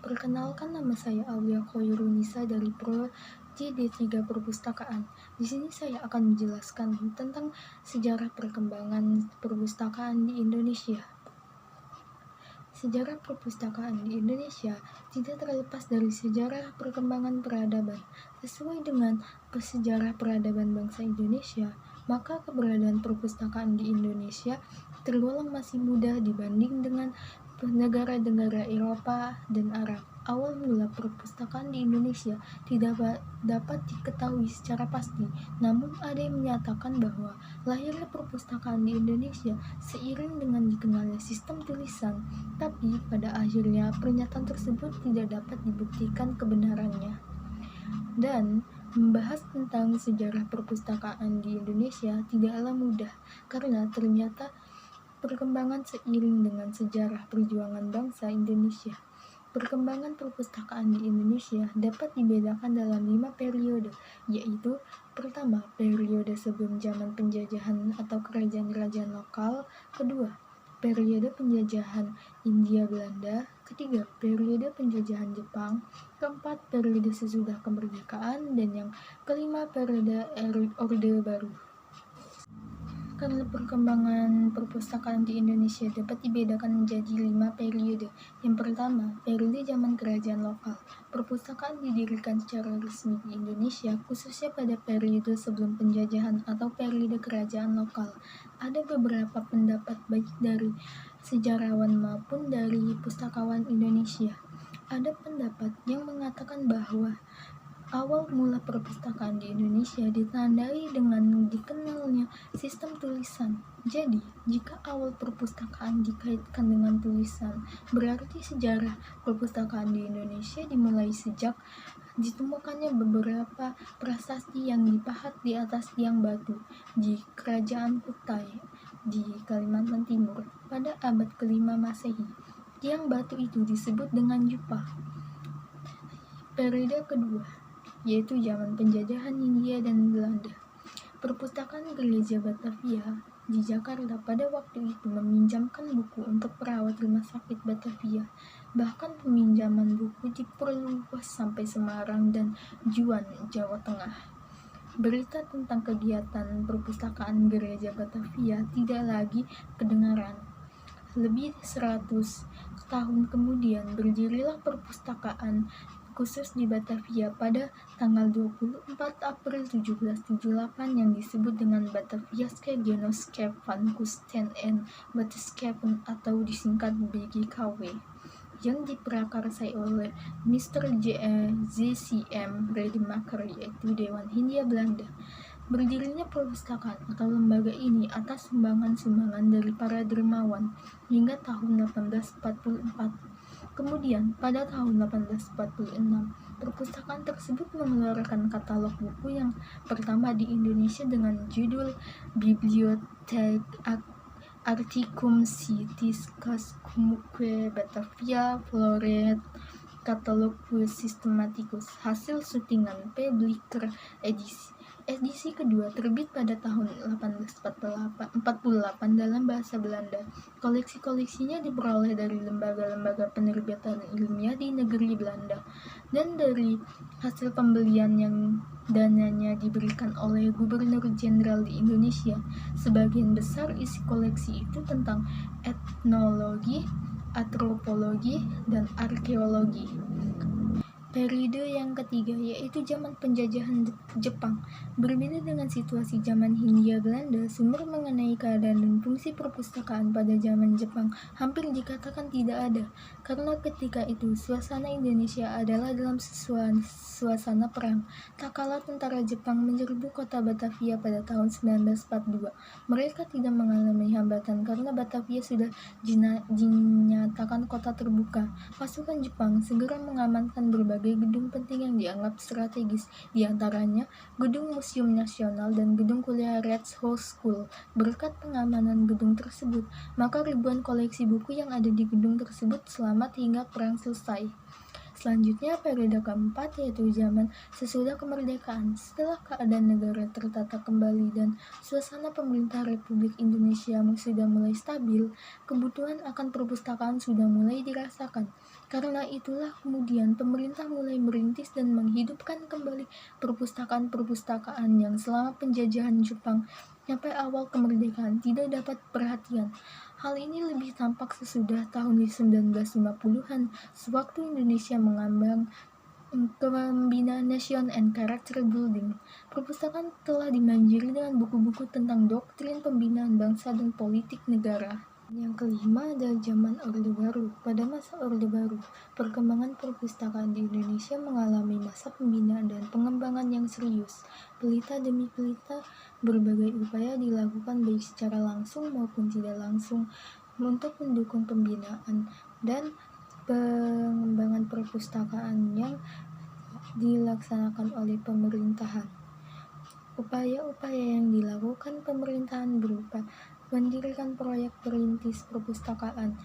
Perkenalkan, nama saya Aulia Khoirunisa dari Prodi D3 Perpustakaan. Di sini saya akan menjelaskan tentang sejarah perkembangan perpustakaan di Indonesia. Sejarah perpustakaan di Indonesia tidak terlepas dari sejarah perkembangan peradaban. Sesuai dengan sejarah peradaban bangsa Indonesia, maka keberadaan perpustakaan di Indonesia tergolong masih muda dibanding dengan negara-negara Eropa dan Arab. Awal mula perpustakaan di Indonesia tidak dapat diketahui secara pasti, namun ada yang menyatakan bahwa lahirnya perpustakaan di Indonesia seiring dengan dikenalnya sistem tulisan, tapi pada akhirnya pernyataan tersebut tidak dapat dibuktikan kebenarannya. Dan membahas tentang sejarah perpustakaan di Indonesia tidaklah mudah, karena ternyata perkembangan seiring dengan sejarah perjuangan bangsa Indonesia. Perkembangan perpustakaan di Indonesia dapat dibedakan dalam 5 periode, yaitu pertama, periode sebelum zaman penjajahan atau kerajaan-kerajaan lokal. Kedua, periode penjajahan Hindia Belanda. Ketiga, periode penjajahan Jepang. Keempat, periode sesudah kemerdekaan. Dan yang kelima, periode Orde Baru. Karena perkembangan perpustakaan di Indonesia dapat dibedakan menjadi 5 periode. Yang pertama, periode zaman kerajaan lokal. Perpustakaan didirikan secara resmi di Indonesia, khususnya pada periode sebelum penjajahan atau periode kerajaan lokal. Ada beberapa pendapat baik dari sejarawan maupun dari pustakawan Indonesia. Ada pendapat yang mengatakan bahwa awal mula perpustakaan di Indonesia ditandai dengan dikenalnya sistem tulisan. Jadi, jika awal perpustakaan dikaitkan dengan tulisan, berarti sejarah perpustakaan di Indonesia dimulai sejak ditemukannya beberapa prasasti yang dipahat di atas tiang batu di Kerajaan Kutai di Kalimantan Timur pada abad ke-5 Masehi. Tiang batu itu disebut dengan Jupa. Periode kedua, yaitu zaman penjajahan Hindia dan Belanda. Perpustakaan Gereja Batavia di Jakarta pada waktu itu meminjamkan buku untuk perawat rumah sakit Batavia. Bahkan peminjaman buku diperluas sampai Semarang dan Juan, Jawa Tengah. Berita tentang kegiatan perpustakaan Gereja Batavia tidak lagi kedengaran. Lebih 100 tahun kemudian berdirilah perpustakaan khusus di Batavia pada tanggal 24 April 1778 yang disebut dengan Bataviaske Genootschap van Kunsten en Wetenschappen atau disingkat BGKW, yang diprakarsai oleh Mr. JCM Rademacher, yaitu Dewan Hindia Belanda. Berdirinya perpustakaan atau lembaga ini atas sumbangan-sumbangan dari para dermawan hingga tahun 1844. Kemudian, pada tahun 1846, perpustakaan tersebut mengeluarkan katalog buku yang pertama di Indonesia dengan judul Bibliotheca Articum Citiscascumque Batavia Floret Catalogus Systematicus, hasil syutingan P. Blicher edisi. Edisi kedua terbit pada tahun 1848 dalam bahasa Belanda. Koleksi-koleksinya diperoleh dari lembaga-lembaga penerbitan ilmiah di negeri Belanda, dan dari hasil pembelian yang dananya diberikan oleh Gubernur Jenderal di Indonesia. Sebagian besar isi koleksi itu tentang etnologi, antropologi, dan arkeologi. Periode yang ketiga, yaitu zaman penjajahan Jepang. Berbeda dengan situasi zaman Hindia Belanda, sumber mengenai keadaan dan fungsi perpustakaan pada zaman Jepang hampir dikatakan tidak ada, karena ketika itu suasana Indonesia adalah dalam suasana perang. Tak kala tentara Jepang menyerbu kota Batavia pada tahun 1942, mereka tidak mengalami hambatan karena Batavia sudah dinyatakan kota terbuka. Pasukan Jepang segera mengamankan berbagai gedung penting yang dianggap strategis, diantaranya Gedung Museum Nasional dan Gedung Kuliah Reds House School. Berkat pengamanan gedung tersebut, maka ribuan koleksi buku yang ada di gedung tersebut selamat hingga perang selesai. Selanjutnya, periode keempat, yaitu zaman sesudah kemerdekaan. Setelah keadaan negara tertata kembali dan suasana pemerintah Republik Indonesia sudah mulai stabil, kebutuhan akan perpustakaan sudah mulai dirasakan. Karena itulah kemudian pemerintah mulai merintis dan menghidupkan kembali perpustakaan-perpustakaan yang selama penjajahan Jepang sampai awal kemerdekaan tidak dapat perhatian. Hal ini lebih tampak sesudah tahun 1950-an, sewaktu Indonesia mengambang Pembinaan Nation and Character Building. Perpustakaan telah dibanjiri dengan buku-buku tentang doktrin pembinaan bangsa dan politik negara. Yang kelima adalah zaman Orde Baru. Pada masa Orde Baru, perkembangan perpustakaan di Indonesia mengalami masa pembinaan dan pengembangan yang serius. Pelita demi pelita, berbagai upaya dilakukan baik secara langsung maupun tidak langsung untuk mendukung pembinaan dan pengembangan perpustakaan yang dilaksanakan oleh pemerintahan. Upaya-upaya yang dilakukan pemerintahan berupa mendirikan proyek perintis perpustakaan,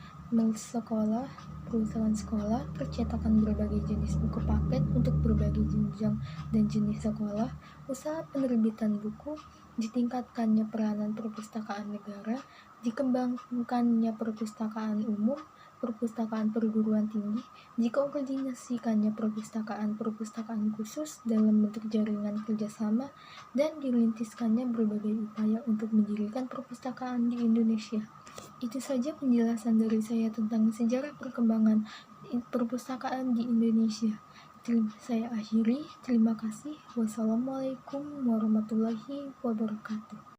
sekolah, perusahaan sekolah, percetakan berbagai jenis buku paket untuk berbagai jenjang dan jenis sekolah, usaha penerbitan buku, ditingkatkannya peranan perpustakaan negara, dikembangkannya perpustakaan umum, perpustakaan perguruan tinggi, dikoordinasikannya perpustakaan-perpustakaan khusus dalam bentuk jaringan kerjasama, dan dirintiskannya berbagai upaya untuk mendirikan perpustakaan di Indonesia. Itu saja penjelasan dari saya tentang sejarah perkembangan perpustakaan di Indonesia. Saya akhiri. Terima kasih. Wassalamualaikum warahmatullahi wabarakatuh.